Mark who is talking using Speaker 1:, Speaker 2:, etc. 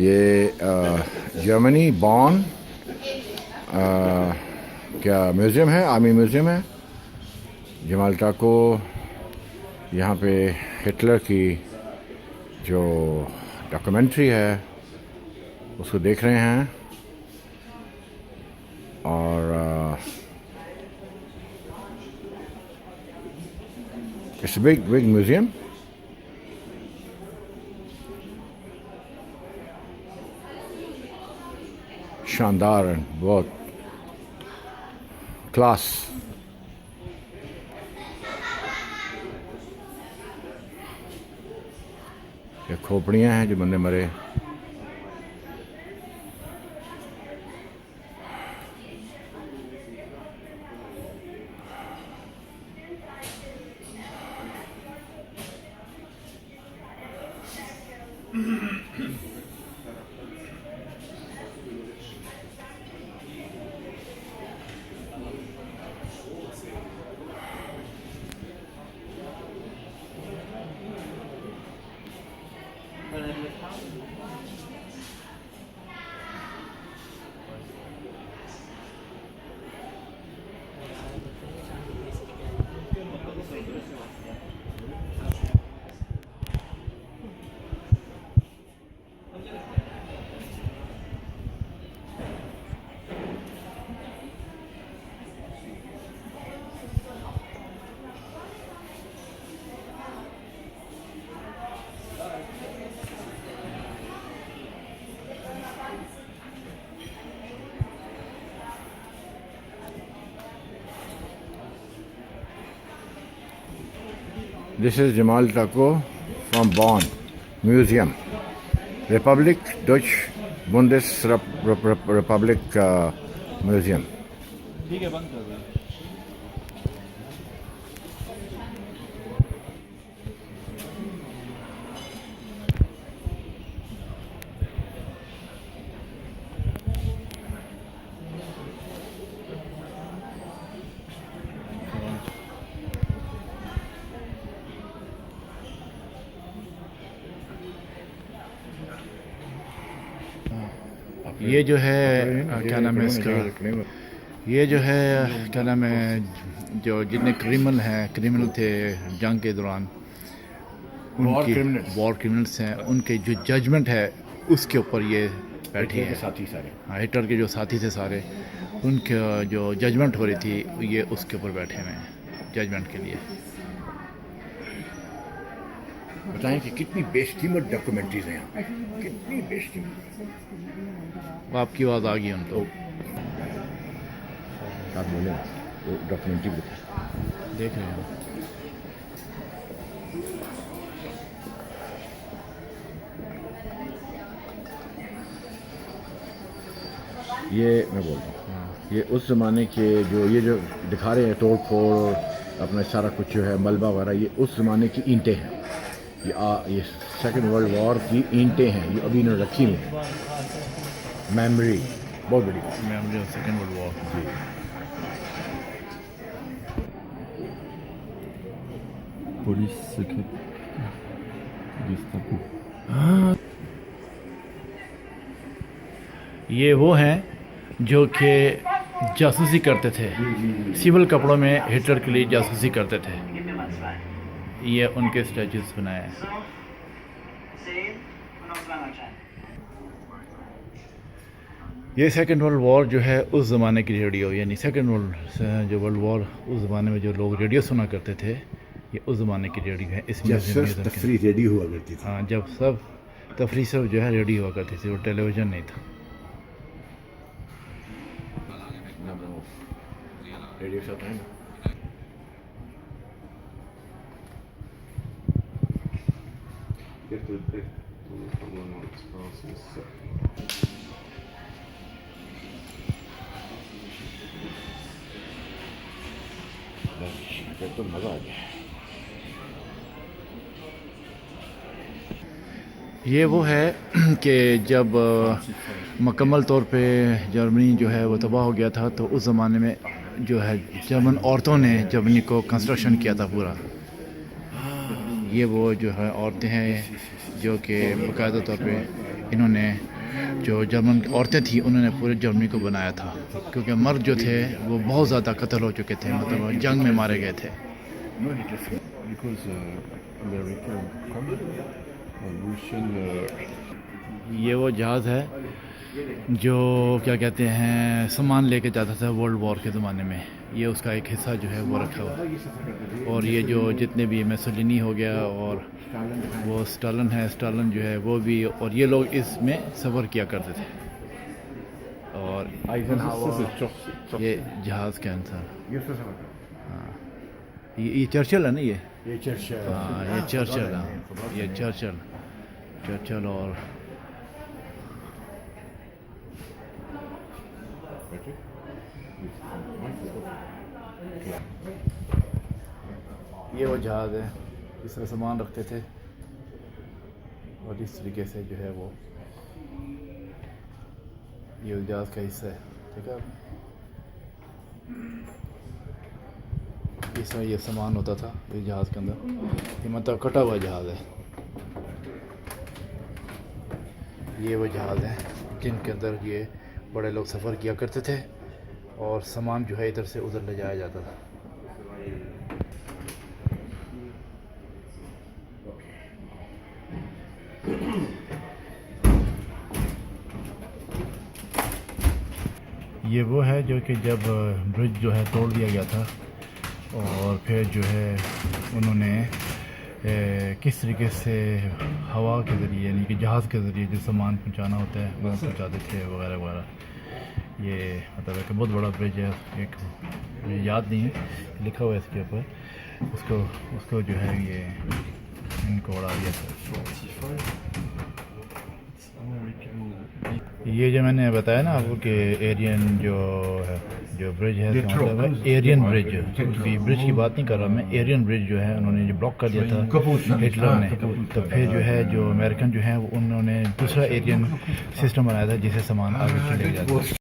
Speaker 1: ये जर्मनी बॉन क्या म्यूज़ियम है, आर्मी म्यूज़ियम है। जमाल टाको यहाँ पे हिटलर की जो डॉक्यूमेंट्री है उसको देख रहे हैं और इट्स बिग म्यूज़ियम। शानदार, बहुत क्लास। ये खोपड़ियाँ हैं जो बंदे मरे। This is Jamal Taco from Bonn Museum, Republic Deutsche Bundesrepublik Museum.
Speaker 2: ठीक है, बंद कर दो। ये जो है क्या नाम है इसका, ये जो है क्या नाम है, जो जितने क्रिमिनल थे जंग के दौरान, उनकी वॉर क्रिमिनल्स हैं, उनके जो जजमेंट है उसके ऊपर ये बैठी है।
Speaker 1: साथी सारे,
Speaker 2: हाँ, हिटलर के जो साथी थे सारे, उनके जो जजमेंट हो रही थी ये उसके ऊपर बैठे हुए हैं जजमेंट के लिए।
Speaker 1: बताएं कि कितनी बेशकीमत डॉक्यूमेंट्रीज हैं यहाँ पे, कितनी बेशकीमत।
Speaker 2: आपकी आवाज़ आ गई उनको।
Speaker 1: आप बोले वो डॉक्यूमेंट्री बताएं।
Speaker 2: देख रहे हैं
Speaker 1: ये मैं बोलता हूँ, ये उस ज़माने के जो दिखा रहे हैं तोड़ फोड़ और अपना सारा कुछ जो है मलबा वगैरह, ये उस ज़माने की ईंटें हैं। ये सेकेंड वर्ल्ड वॉर की ईंटें हैं, ये अभी इन्होंने रखी हुई हैं। मेमोरी, बहुत बड़ी
Speaker 2: memory of Second World War.
Speaker 1: जी।
Speaker 3: पुलिस
Speaker 2: ये वो हैं जो कि जासूसी करते थे, सिविल कपड़ों में हिटलर के लिए जासूसी करते थे। ये उनके स्टैचूज बनाए हैं। ये सेकेंड वर्ल्ड वॉर जो है उस ज़माने की रेडियो, यानी सेकेंड वर्ल्ड वॉर उस ज़माने में जो लोग रेडियो सुना करते थे, ये उस ज़माने की रेडियो है। इसमें
Speaker 1: सिर्फ तफरी रेडियो हुआ करती थी।
Speaker 2: हाँ, जब सब तफरी सब जो है रेडियो हुआ करती थी और टेलीविज़न नहीं था।
Speaker 1: Radio show time. तो मज़ा आ गया।
Speaker 2: ये वो है कि जब मुकम्मल तौर पे जर्मनी जो है वो तबाह हो गया था, तो उस ज़माने में जो है जर्मन औरतों ने जर्मनी को कंस्ट्रक्शन किया था पूरा। ये वो जो है औरतें हैं जो कि बाकायदा तौर पे इन्होंने जो जर्मन औरतें थी उन्होंने पूरे जर्मनी को बनाया था, क्योंकि मर्द जो थे वो बहुत ज़्यादा कत्ल हो चुके थे, मतलब जंग में मारे गए थे।
Speaker 3: Because American come and Russian
Speaker 2: ये वो जहाज़ है जो क्या कहते हैं सामान लेके जाता था वर्ल्ड वॉर के ज़माने में, ये उसका एक हिस्सा जो है वो रखा हुआ। और ये जो जितने भी मेसोलिनी हो गया और वो स्टालिन है, स्टालिन जो है वो भी, और ये लोग इसमें सफ़र किया करते थे। और ये जहाज़ के अंदर ये चर्चिल है ना, ये
Speaker 1: चर्चिल,
Speaker 2: हाँ ये चर्चिल, हाँ ये चर्चिल और ये वो जहाज़ है जिसमें सामान रखते थे, और इस तरीके से जो है वो ये जहाज़ का हिस्सा है, ठीक है। इसमें ये सामान होता था इस जहाज़ के अंदर, ये मतलब कटा हुआ जहाज़ है। ये वो जहाज़ है जिनके अंदर ये बड़े लोग सफ़र किया करते थे, और सामान जो है इधर से उधर ले जाया जाता था। ये वो है जो कि जब ब्रिज जो है तोड़ दिया गया था, और फिर जो है उन्होंने किस तरीके से हवा के ज़रिए यानी कि जहाज़ के ज़रिए जो सामान पहुंचाना होता है वो पहुंचाते थे वगैरह वगैरह। ये मतलब एक बहुत बड़ा ब्रिज है, एक मुझे याद नहीं है, लिखा हुआ है इसके ऊपर, उसको जो है ये इनको उड़ा दिया था। ये जो मैंने बताया ना आपको कि एरियन जो है जो ब्रिज है, मतलब एरियन ब्रिज, ब्रिज की बात नहीं कर रहा मैं, एरियन ब्रिज जो है उन्होंने जो ब्लॉक कर दिया था हिटलर ने, तो फिर जो है जो अमेरिकन जो है उन्होंने दूसरा एरियन सिस्टम बनाया था जिसे सामान आगे चले जाता है।